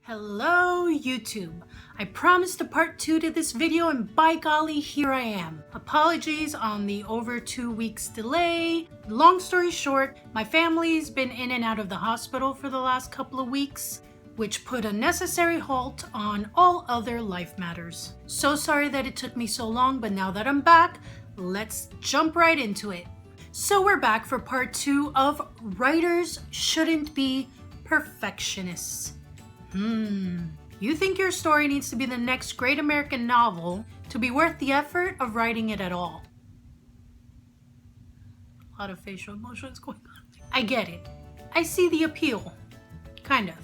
Hello YouTube! I promised a part 2 to this video and by golly, here I am. Apologies on the over 2 weeks delay. Long story short, my family's been in and out of the hospital for the last couple of weeks, which put a necessary halt on all other life matters. So sorry that it took me so long, but now that I'm back, let's jump right into it. So we're back for part 2 of Writers Shouldn't Be Perfectionists. You think your story needs to be the next great American novel to be worth the effort of writing it at all? A lot of facial emotions going on. I get it. I see the appeal. Kind of.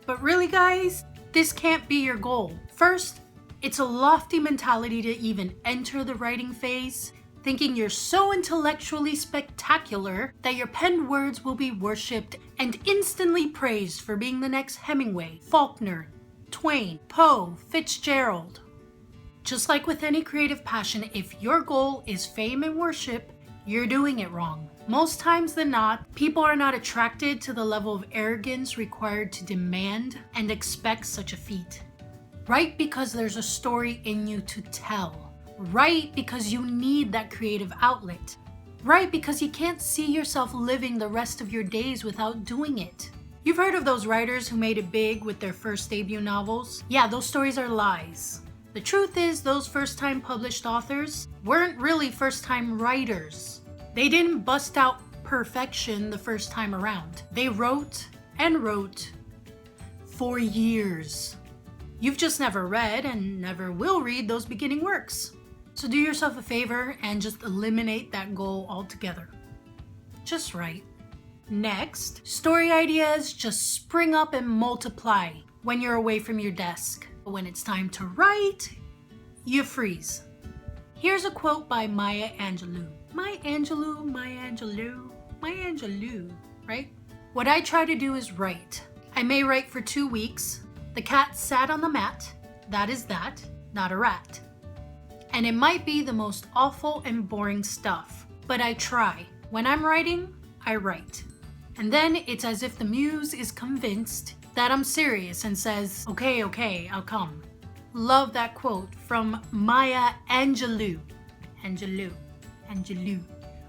But really, guys, this can't be your goal. First, it's a lofty mentality to even enter the writing phase, thinking you're so intellectually spectacular that your penned words will be worshipped and instantly praised for being the next Hemingway, Faulkner, Twain, Poe, Fitzgerald. Just like with any creative passion, if your goal is fame and worship, you're doing it wrong. Most times than not, people are not attracted to the level of arrogance required to demand and expect such a feat. Write because there's a story in you to tell. Write because you need that creative outlet. Write because you can't see yourself living the rest of your days without doing it. You've heard of those writers who made it big with their first debut novels? Yeah, those stories are lies. The truth is, those first-time published authors weren't really first-time writers. They didn't bust out perfection the first time around. They wrote and wrote for years. You've just never read and never will read those beginning works. So do yourself a favor and just eliminate that goal altogether. Just write. Next, story ideas just spring up and multiply when you're away from your desk. When it's time to write, you freeze. Here's a quote by Maya Angelou. Maya Angelou, right? What I try to do is write. I may write for 2 weeks. The cat sat on the mat. That is that, not a rat. And it might be the most awful and boring stuff, but I try. When I'm writing, I write. And then it's as if the muse is convinced that I'm serious and says, okay, I'll come. Love that quote from Maya Angelou. Angelou.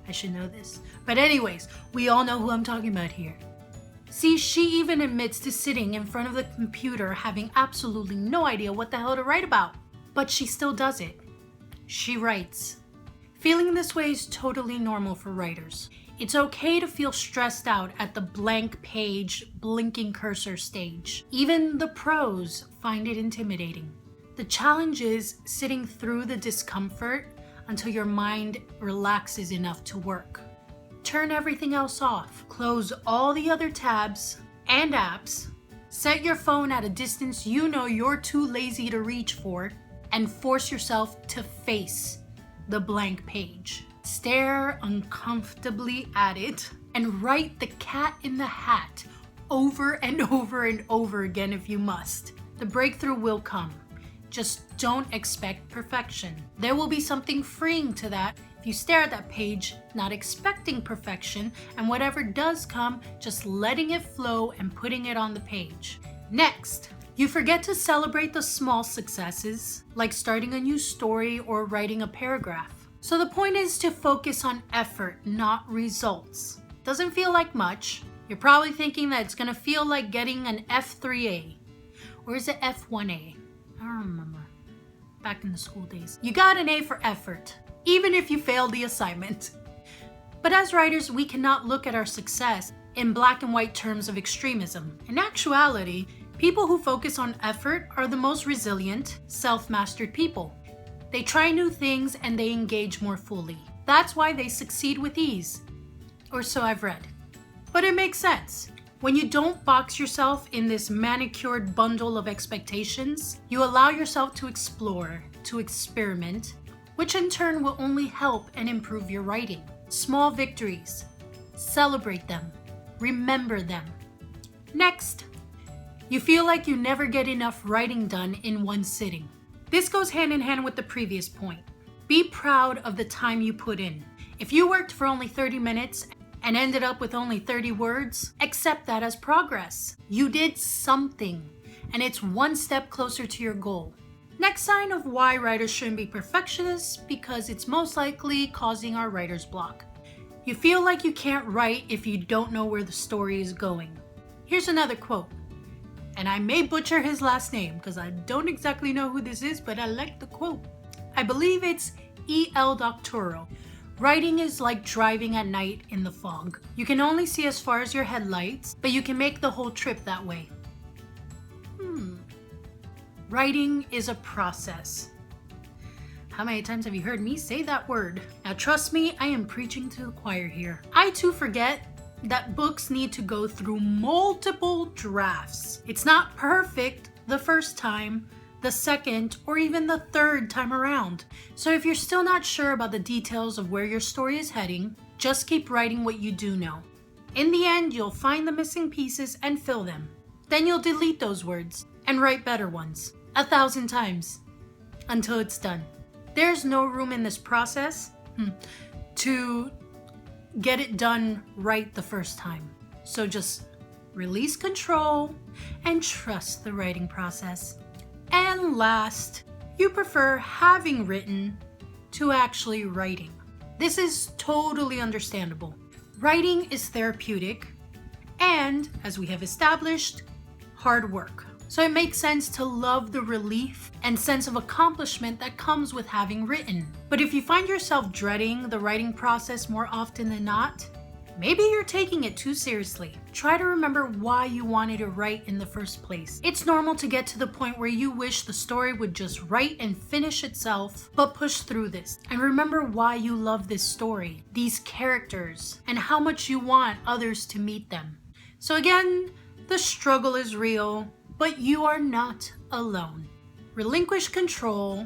I should know this. But anyways, we all know who I'm talking about here. See, she even admits to sitting in front of the computer having absolutely no idea what the hell to write about. But she still does it. She writes. Feeling this way is totally normal for writers. It's okay to feel stressed out at the blank page, blinking cursor stage. Even the pros find it intimidating. The challenge is sitting through the discomfort until your mind relaxes enough to work. Turn everything else off. Close all the other tabs and apps. Set your phone at a distance you know you're too lazy to reach for, and force yourself to face the blank page. Stare uncomfortably at it and write the cat in the hat over and over and over again if you must. The breakthrough will come. Just don't expect perfection. There will be something freeing to that if you stare at that page, not expecting perfection, and whatever does come, just letting it flow and putting it on the page. Next, you forget to celebrate the small successes, like starting a new story or writing a paragraph. So the point is to focus on effort, not results. Doesn't feel like much. You're probably thinking that it's gonna feel like getting an F3A. Or is it F1A? I don't remember. Back in the school days. You got an A for effort, even if you failed the assignment. But as writers, we cannot look at our success in black and white terms of extremism. In actuality, people who focus on effort are the most resilient, self-mastered people. They try new things and they engage more fully. That's why they succeed with ease. Or so I've read. But it makes sense. When you don't box yourself in this manicured bundle of expectations, you allow yourself to explore, to experiment, which in turn will only help and improve your writing. Small victories. Celebrate them. Remember them. Next, you feel like you never get enough writing done in one sitting. This goes hand in hand with the previous point. Be proud of the time you put in. If you worked for only 30 minutes and ended up with only 30 words, accept that as progress. You did something. and it's one step closer to your goal. Next sign of why writers shouldn't be perfectionists, because it's most likely causing our writer's block. You feel like you can't write if you don't know where the story is going. Here's another quote, and I may butcher his last name because I don't exactly know who this is, but I like the quote. I believe it's E.L. Doctorow. Writing is like driving at night in the fog. You can only see as far as your headlights, but you can make the whole trip that way. Writing is a process. How many times have you heard me say that word? Now trust me, I am preaching to the choir here. I too forget that books need to go through multiple drafts. It's not perfect the first time, the second, or even the third time around. So if you're still not sure about the details of where your story is heading, just keep writing what you do know. In the end, you'll find the missing pieces and fill them. Then you'll delete those words and write better ones 1,000 times until it's done. There's no room in this process to get it done right the first time. So just release control and trust the writing process. And last, you prefer having written to actually writing. This is totally understandable. Writing is therapeutic and, as we have established, hard work. So it makes sense to love the relief and sense of accomplishment that comes with having written. But if you find yourself dreading the writing process more often than not, maybe you're taking it too seriously. Try to remember why you wanted to write in the first place. It's normal to get to the point where you wish the story would just write and finish itself, but push through this. And remember why you love this story, these characters, and how much you want others to meet them. So again, the struggle is real, but you are not alone. Relinquish control,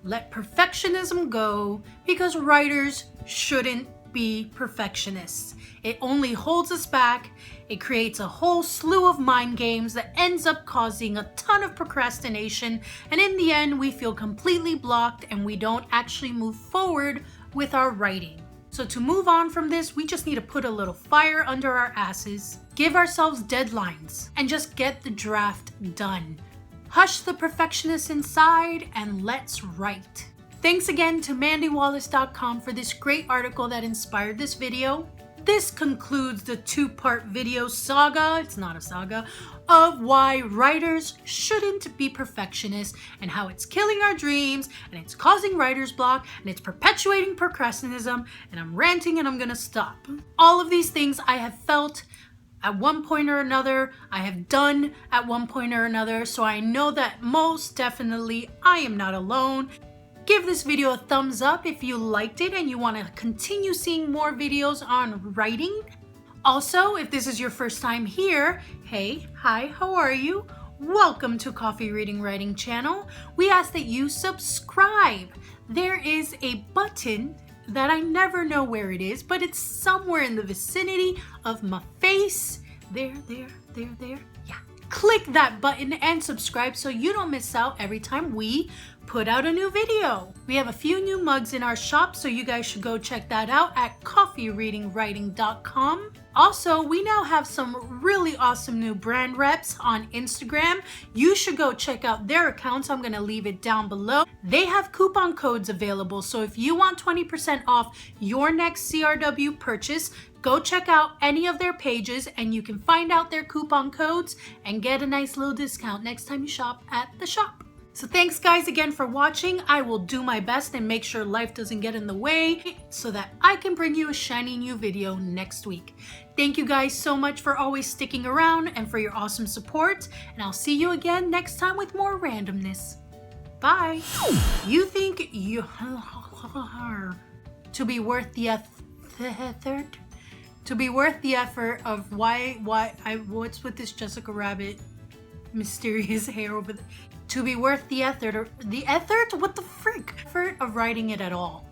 let perfectionism go, because writers shouldn't be perfectionists. It only holds us back. It creates a whole slew of mind games that ends up causing a ton of procrastination, and in the end we feel completely blocked and we don't actually move forward with our writing. So to move on from this, we just need to put a little fire under our asses, give ourselves deadlines, and just get the draft done. Hush the perfectionist inside and let's write. Thanks again to MandyWALLACE.com for this great article that inspired this video. This concludes the two-part video saga, it's not a saga, of why writers shouldn't be perfectionists and how it's killing our dreams and it's causing writer's block and it's perpetuating procrastinism, and I'm ranting and I'm gonna stop. All of these things I have felt at one point or another, I have done at one point or another, so I know that most definitely I am not alone. Give this video a thumbs up if you liked it and you want to continue seeing more videos on writing. Also, if this is your first time here, hey, hi, how are you? Welcome to Coffee Reading Writing channel. We ask that you subscribe. There is a button that I never know where it is, but it's somewhere in the vicinity of my face. There. Yeah. Click that button and subscribe so you don't miss out every time we put out a new video. We have a few new mugs in our shop, so you guys should go check that out at coffeereadingwriting.com. Also, we now have some really awesome new brand reps on Instagram. You should go check out their accounts. I'm gonna leave it down below. They have coupon codes available, so if you want 20% off your next CRW purchase, go check out any of their pages and you can find out their coupon codes and get a nice little discount next time you shop at the shop. So thanks guys again for watching. I will do my best and make sure life doesn't get in the way so that I can bring you a shiny new video next week. Thank you guys so much for always sticking around and for your awesome support. And I'll see you again next time with more randomness. Bye. You think you to be worth the effort? To be worth the effort of what's with this Jessica Rabbit mysterious hair over there? To be worth the effort, what the frick? Effort of writing it at all.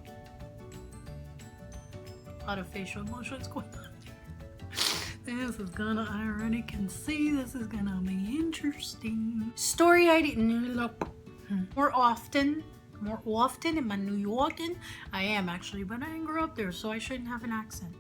A lot of facial emotions going on. This is gonna, I already can see this is gonna be interesting. Story idea, more often, am I New Yorkin? I am actually, but I didn't grow up there, so I shouldn't have an accent.